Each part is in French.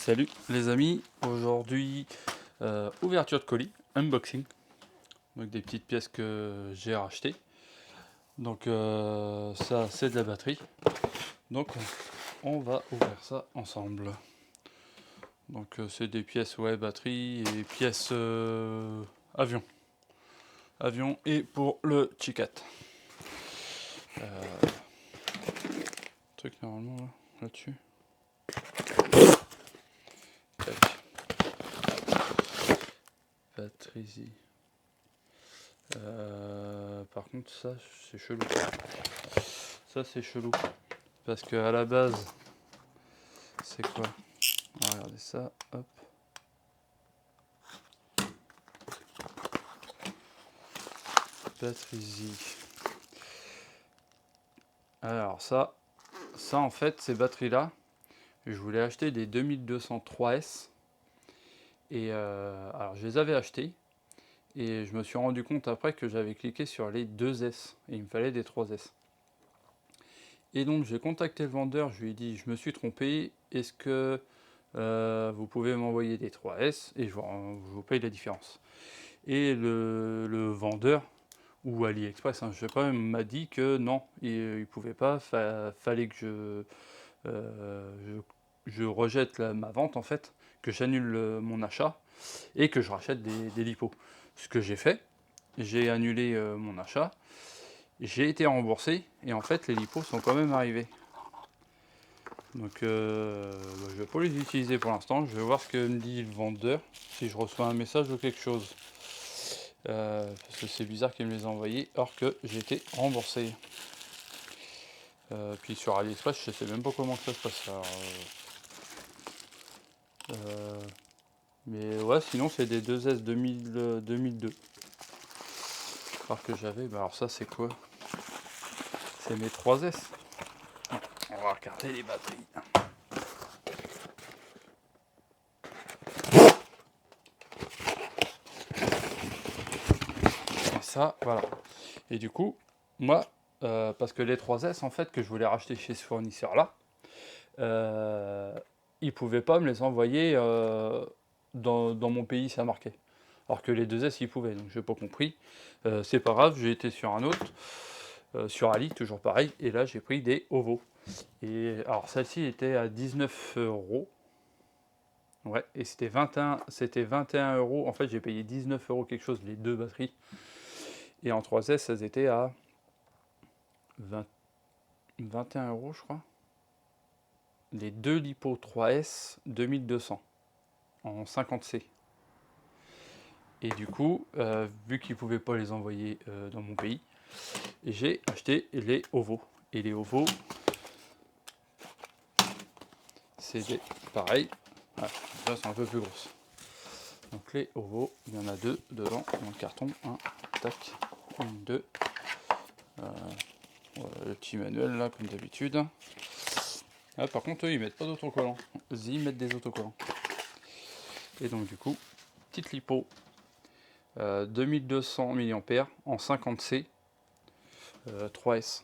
Salut les amis, aujourd'hui ouverture de colis, unboxing, donc des petites pièces que j'ai rachetées. Donc ça c'est de la batterie, donc on va ouvrir ça ensemble. Donc c'est des pièces batterie et pièces avion. Avion et pour le Chicat. Truc normalement là-dessus. Batterie. Par contre ça c'est chelou. Ça c'est chelou. Parce que à la base c'est quoi? Regardez ça, hop. Batterie. Alors ça en fait ces batteries là, je voulais acheter des 2203S et alors je les avais achetées et je me suis rendu compte après que j'avais cliqué sur les 2S et il me fallait des 3S. Et donc j'ai contacté le vendeur, je lui ai dit je me suis trompé, est-ce que vous pouvez m'envoyer des 3S et je vous paye la différence. Et le vendeur ou AliExpress, je sais pas, m'a dit que non, il pouvait pas, fallait que je rejette ma vente en fait, que j'annule mon achat et que je rachète des lipos. Ce que j'ai fait, j'ai annulé mon achat, j'ai été remboursé et en fait les lipos sont quand même arrivés. Donc je vais pas les utiliser pour l'instant, je vais voir ce que me dit le vendeur, si je reçois un message ou quelque chose. Parce que c'est bizarre qu'il me les a envoyés alors que j'ai été remboursé. Puis sur AliExpress, je sais même pas comment ça se passe. Alors, mais ouais, sinon c'est des 2S 2002. Alors que j'avais, alors ça c'est quoi? C'est mes 3S. On va regarder les batteries. Et ça, voilà. Et du coup, moi, parce que les 3S en fait que je voulais racheter chez ce fournisseur là, ils pouvaient pas me les envoyer dans mon pays, ça marquait. Alors que les 2S ils pouvaient, donc j'ai pas compris. C'est pas grave, j'ai été sur un autre, sur Ali, toujours pareil, et là j'ai pris des OVO. Et alors celle-ci était à 19 euros. Ouais, et c'était 21 euros. En fait, j'ai payé 19 euros quelque chose les deux batteries. Et en 3S, elles étaient à 21 euros, je crois. Les deux LiPo 3S 2200 en 50C. Et du coup, vu qu'ils ne pouvaient pas les envoyer dans mon pays, j'ai acheté les OVO. Et les OVO, c'est pareil. Là, c'est un peu plus grosse. Donc les OVO, il y en a deux devant dans le carton. Un, tac, une, deux. Voilà, le petit manuel là, comme d'habitude. Ah, par contre, eux, ils mettent pas d'autocollants. Ils mettent des autocollants. Et donc, du coup, petite lipo, 2200 mAh en 50C, 3S.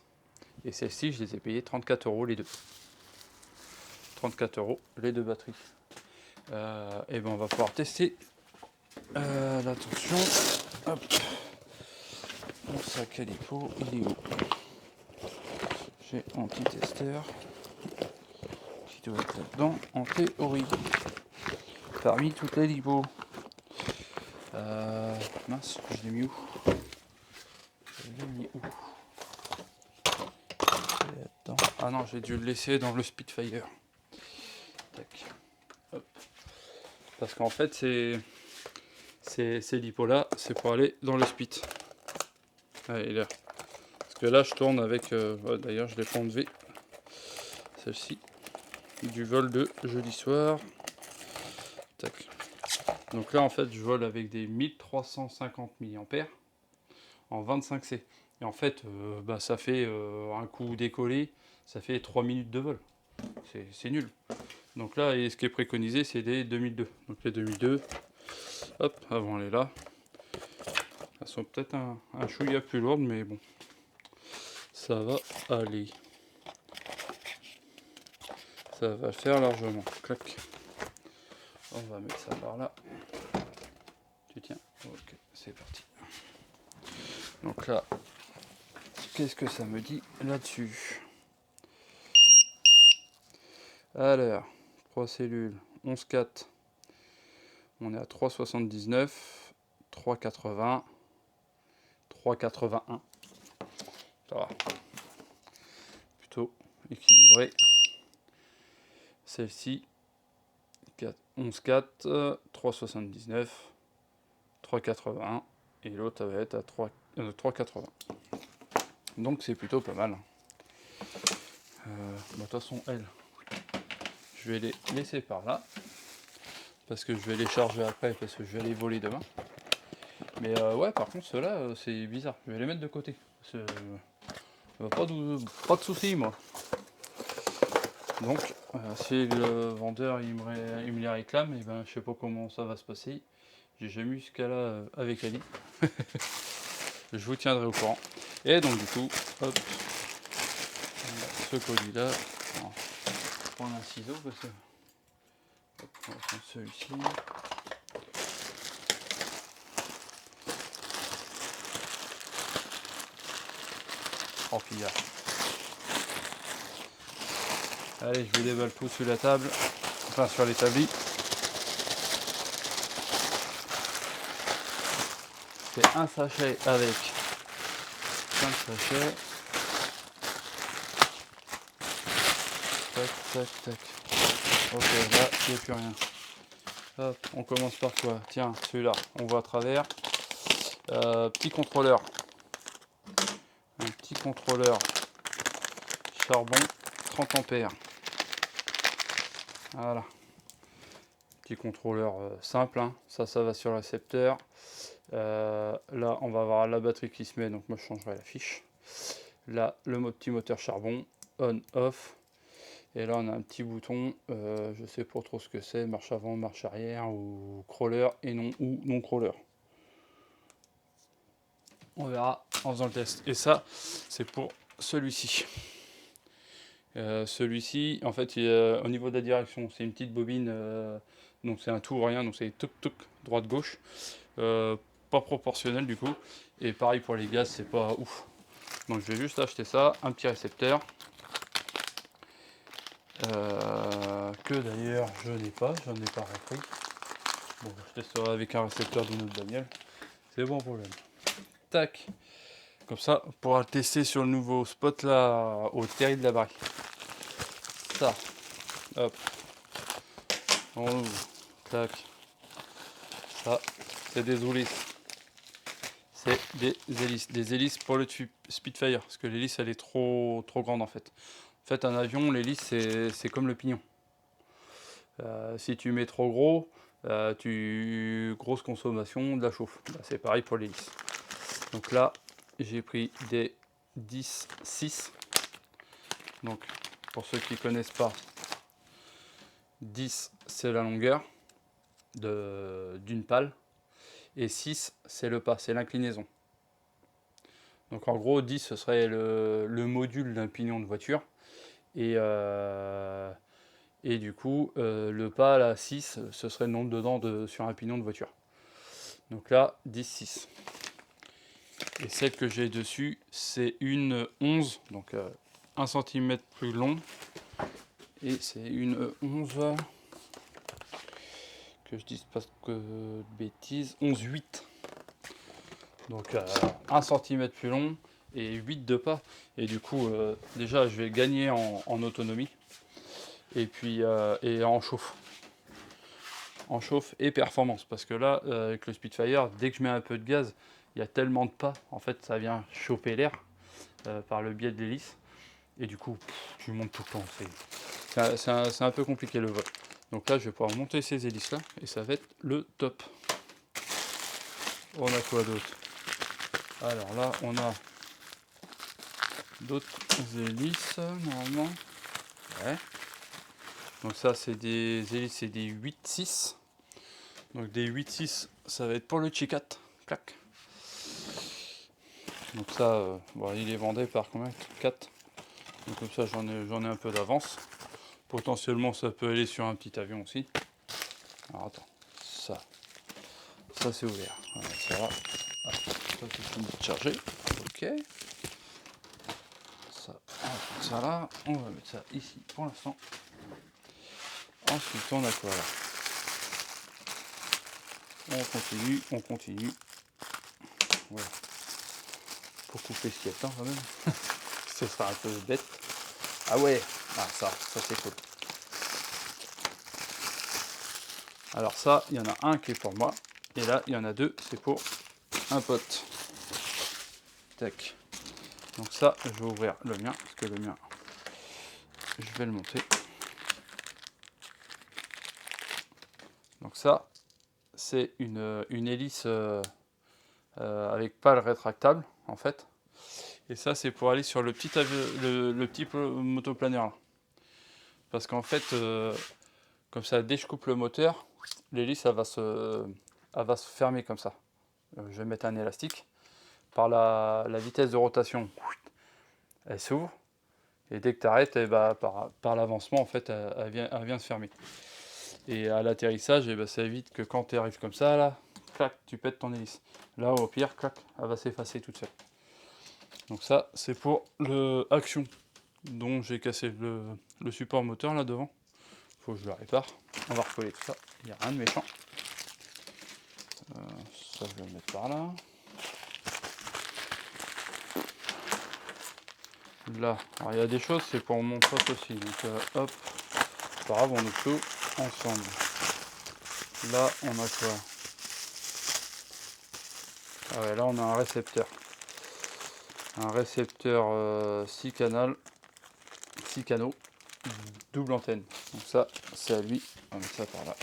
Et celle-ci, je les ai payées 34 euros les deux. 34 euros les deux batteries. Et ben, on va pouvoir tester la tension. Hop. Mon sac à lipo, il est où? J'ai anti-testeur qui doit être là-dedans, en théorie. Parmi toutes les lipos. Mince, je l'ai mis où? Ah non, j'ai dû le laisser dans le Spitfire. Tac. Hop. Parce qu'en fait, ces lipos là, c'est pour aller dans le Spit. Allez, là. Parce que là, je tourne avec. D'ailleurs, je l'ai pas enlevé. Celle-ci. Du vol de jeudi soir. Tac. Donc là, en fait, je vole avec des 1350 mAh en 25C. Et en fait, ça fait un coup décollé, ça fait 3 minutes de vol. C'est nul. Donc là, et ce qui est préconisé, c'est des 2002. Donc les 2002, hop, avant elle est là. Elles sont peut-être un chouïa plus lourdes, mais bon, ça va aller. Ça va le faire largement. Clac. On va mettre ça par là. Tu tiens. Ok, c'est parti. Donc là, qu'est-ce que ça me dit là-dessus? Alors, 3 cellules, 11,4. On est à 3,79, 3,80, 3,81. Ça va. Plutôt équilibré. Celle-ci, 11,4, 3,79, 3,81. Et l'autre, ça va être à 3,80. Donc c'est plutôt pas mal. De toute façon, elle, je vais les laisser par là. Parce que je vais les charger après, parce que je vais les voler demain. Mais ouais, par contre, ceux-là, c'est bizarre. Je vais les mettre de côté. Pas de soucis, moi. Donc, si le vendeur il me les réclame, et ben, je sais pas comment ça va se passer. J'ai jamais eu ce cas-là avec Ali. Je vous tiendrai au courant. Et donc, du coup, hop, ce colis-là. On va prendre un ciseau parce que. Hop, on va prendre celui-ci. Remplir. Allez, je vous déballe tout sur la table, enfin sur l'établi. C'est un sachet avec 5 sachets. Tac, tac, tac. Ok, là, il n'y a plus rien. Hop, on commence par quoi? Tiens, celui-là, on voit à travers. Petit contrôleur. Un petit contrôleur charbon 30 ampères. Voilà. Petit contrôleur simple, hein. Ça va sur le récepteur. Là, on va avoir la batterie qui se met, donc moi je changerai la fiche. Là, le petit moteur charbon, on, off. Et là, on a un petit bouton, je sais pas trop ce que c'est, marche avant, marche arrière, ou crawler, et non, ou non crawler. On verra en faisant le test. Et ça, c'est pour celui-ci. Celui-ci, en fait, au niveau de la direction, c'est une petite bobine, donc c'est un tout ou rien, donc c'est toc-toc, droite-gauche. Pas proportionnel du coup. Et pareil pour les gaz, c'est pas ouf. Donc je vais juste acheter ça, un petit récepteur. Que d'ailleurs je n'ai pas, j'en ai pas repris. Bon, je testerai avec un récepteur de notre bagnole. C'est bon problème. Tac. Comme ça, on pourra le tester sur le nouveau spot là, au terri de la baraque. Ça. Hop. On ouvre. Tac. Ça, c'est des hélices. C'est des hélices. Des hélices pour le Spitfire. Parce que l'hélice, elle est trop grande en fait. En fait, un avion, l'hélice, c'est comme le pignon. Si tu mets trop gros, grosse consommation de la chauffe. Bah, c'est pareil pour l'hélice. Donc là, j'ai pris des 10-6. Donc, pour ceux qui ne connaissent pas, 10 c'est la longueur d'une pale. Et 6 c'est le pas, c'est l'inclinaison. Donc en gros, 10 ce serait le module d'un pignon de voiture. Et du coup, le pas, là, 6, ce serait le nombre de dents sur un pignon de voiture. Donc là, 10-6. Et celle que j'ai dessus, c'est une 11, donc 1 cm plus long. Et c'est une 11, que je dise pas de bêtises, 11-8. Donc 1 cm plus long et 8 de pas. Et du coup, déjà, je vais gagner en autonomie. Et puis et en chauffe. En chauffe et performance. Parce que là, avec le Spitfire, dès que je mets un peu de gaz, il y a tellement de pas. En fait, ça vient chauffer l'air par le biais de l'hélice. Et du coup, tu montes tout le temps. C'est un peu compliqué le vol. Donc là, je vais pouvoir monter ces hélices-là. Et ça va être le top. On a quoi d'autre? Alors là, on a d'autres hélices, normalement. Ouais. Donc ça, c'est des hélices, c'est des 8-6. Donc des 8-6, ça va être pour le Chicat. Clac. Donc ça, bon, il est vendé par combien? 4. Donc comme ça, j'en ai un peu d'avance. Potentiellement, ça peut aller sur un petit avion aussi. Alors attends, ça c'est ouvert. Voilà, ça va. Ah, ça c'est fini de charger. Ok. Ça, on va mettre ça là. On va mettre ça ici pour l'instant. Ensuite, on a quoi là? On continue. Voilà. Pour couper ce qu'il y a dedans quand même. Ce sera un peu bête. Ah ouais, ah, ça c'est cool. Alors ça, il y en a un qui est pour moi. Et là, il y en a deux, c'est pour un pote. Tac. Donc ça, je vais ouvrir le mien, parce que le mien, je vais le monter. Donc ça, c'est une hélice avec pale rétractable, en fait. Et ça, c'est pour aller sur le petit, le petit motoplaneur. Là. Parce qu'en fait, comme ça, dès que je coupe le moteur, l'hélice, elle va se fermer comme ça. Je vais mettre un élastique. Par la vitesse de rotation, elle s'ouvre. Et dès que tu arrêtes, par l'avancement, en fait, elle vient se fermer. Et à l'atterrissage, ça évite que quand tu arrives comme ça, là, clac, tu pètes ton hélice. Là, au pire, clac, elle va s'effacer toute seule. Donc ça, c'est pour le Action, dont j'ai cassé le support moteur là devant. Faut que je le répare. On va recoller tout ça. Il n'y a rien de méchant. Ça, je vais le mettre par là. Là, alors il y a des choses, c'est pour mon pote aussi. Donc hop, c'est pas grave, on est tout ensemble. Là, on a quoi? Ah ouais, là on a un récepteur. Un récepteur 6 canaux, double antenne. Donc ça, c'est à lui. On va mettre ça par là.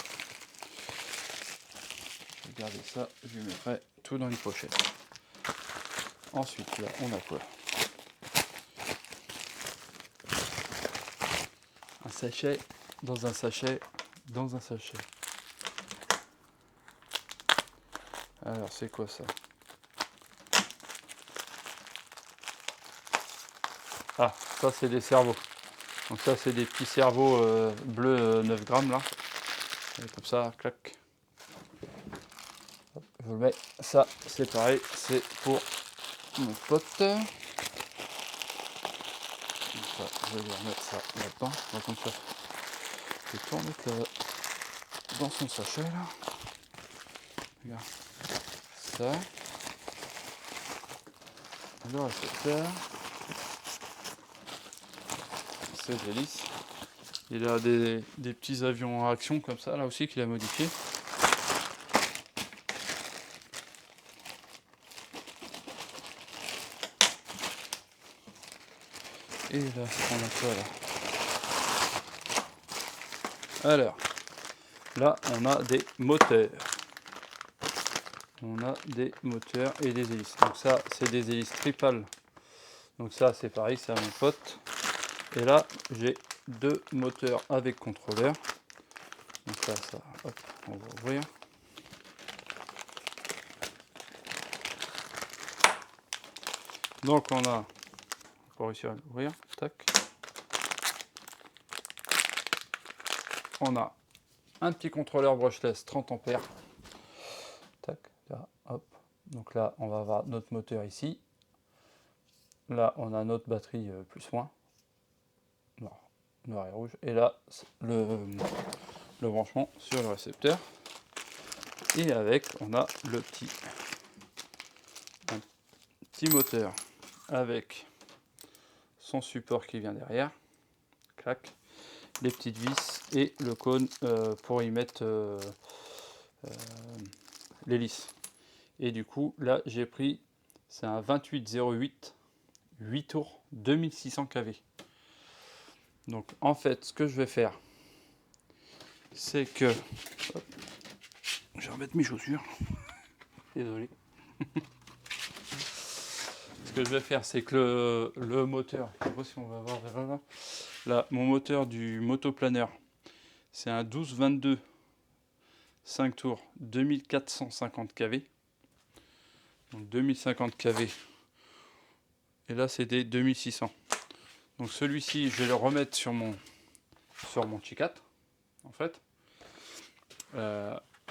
Je vais garder ça, je lui mettrai tout dans une pochette. Ensuite, là, on a quoi? Un sachet, dans un sachet, dans un sachet. Alors, c'est quoi ça? Ah, ça c'est des cerveaux. Donc ça c'est des petits cerveaux bleus 9 grammes là. Et comme ça, clac. Hop, je le mets. Ça c'est pareil, c'est pour mon pote. Donc ça, je vais lui remettre ça là-dedans. Donc comme ça, je vais tout remettre dans son sachet là. Regarde. Ça. Le récepteur. C'est l'hélice. Il a des petits avions à action comme ça là aussi qu'il a modifié. Et là, on a quoi là? Alors, là, on a des moteurs. On a des moteurs et des hélices. Donc ça, c'est des hélices tripales. Donc ça, c'est pareil, c'est à mon pote. Et là, j'ai deux moteurs avec contrôleur. Donc ça, hop, on va ouvrir. Donc on a, pour réussir à l'ouvrir, tac. On a un petit contrôleur brushless 30 ampères. Tac, là, hop. Donc là, on va avoir notre moteur ici. Là, on a notre batterie plus moins. Noir et rouge. Et là, le branchement sur le récepteur. Et avec, on a un petit moteur avec son support qui vient derrière. Clac. Les petites vis et le cône pour y mettre l'hélice. Et du coup, là, j'ai pris, c'est un 2808, 8 tours, 2600 kV. Donc, en fait, ce que je vais faire, c'est que... Hop, je vais remettre mes chaussures. Désolé. Ce que je vais faire, c'est que le moteur, je sais pas si on va voir là, mon moteur du motoplaneur, c'est un 1222 5 tours 2450 kV. Donc 2050 kV. Et là, c'est des 2600. Donc celui-ci, je vais le remettre sur mon T4, en fait.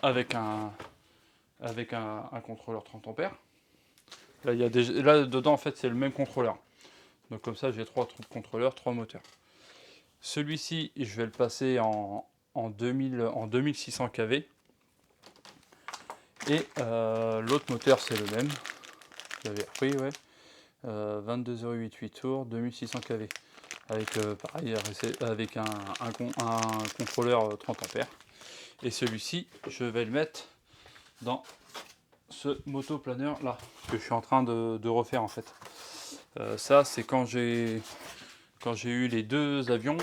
avec un contrôleur 30 ampères. Là, là dedans en fait c'est le même contrôleur. Donc comme ça j'ai 3 contrôleurs, 3 moteurs. Celui-ci je vais le passer en 2600 kV. Et l'autre moteur c'est le même. J'avais repris, ouais. 22,88 tours, 2600 kV. Avec pareil, avec un contrôleur 30 ampères. Et celui-ci, je vais le mettre dans ce motoplaneur là que je suis en train de refaire en fait. Ça c'est quand j'ai eu les 2 avions,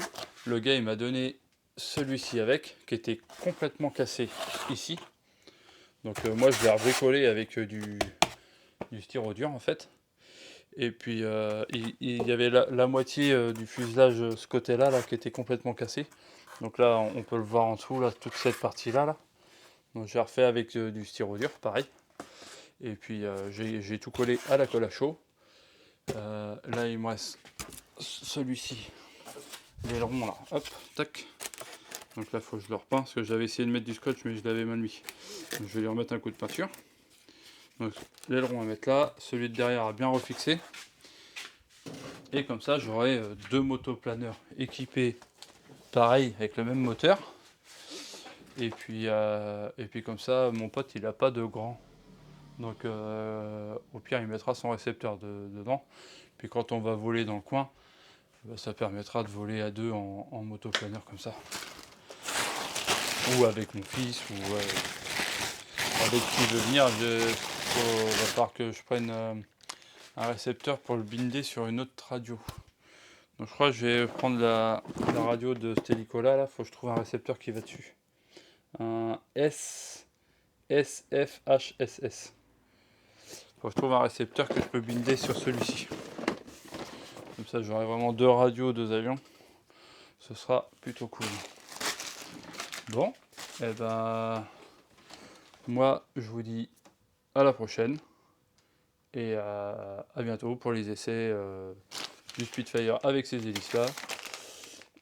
le gars il m'a donné celui-ci avec, qui était complètement cassé ici. Donc moi je l'ai rebricolé avec du styro dur en fait. Et puis il y avait la moitié du fuselage ce côté là qui était complètement cassé. Donc là on peut le voir en dessous, là, toute cette partie là. Donc j'ai refait avec du styro dur, pareil. Et puis j'ai tout collé à la colle à chaud. Là il me reste celui-ci, l'aileron là, hop, tac. Donc là il faut que je le repeins parce que j'avais essayé de mettre du scotch mais je l'avais mal mis. Donc je vais lui remettre un coup de peinture. Donc l'aileron à mettre là, celui de derrière à bien refixer. Et comme ça j'aurai 2 motoplaneurs équipés pareil avec le même moteur. Et puis comme ça mon pote il a pas de grand. Donc au pire il mettra son récepteur dedans. Puis quand on va voler dans le coin, ça permettra de voler à 2 en motoplaneur comme ça. Ou avec mon fils, ou avec qui veut venir. Va falloir que je prenne un récepteur pour le binder sur une autre radio. Donc je crois que je vais prendre la radio de cet hélico là, faut que je trouve un récepteur qui va dessus. Un SFHSS. Faut que je trouve un récepteur que je peux binder sur celui-ci. Comme ça j'aurai vraiment 2 radios, 2 avions. Ce sera plutôt cool. Bon, et ben moi je vous dis à la prochaine. Et à bientôt pour les essais du Spitfire avec ces hélices là.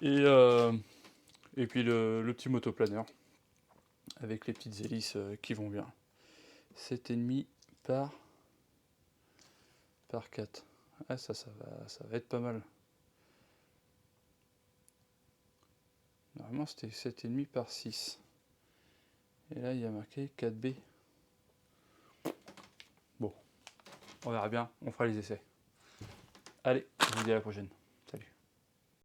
Et puis le petit motoplaneur avec les petites hélices qui vont bien. 7,5 par 4. Ah, ça va être pas mal. Normalement c'était 7,5 par 6. Et là il y a marqué 4B. Bon, on verra bien, on fera les essais. Allez, je vous dis à la prochaine.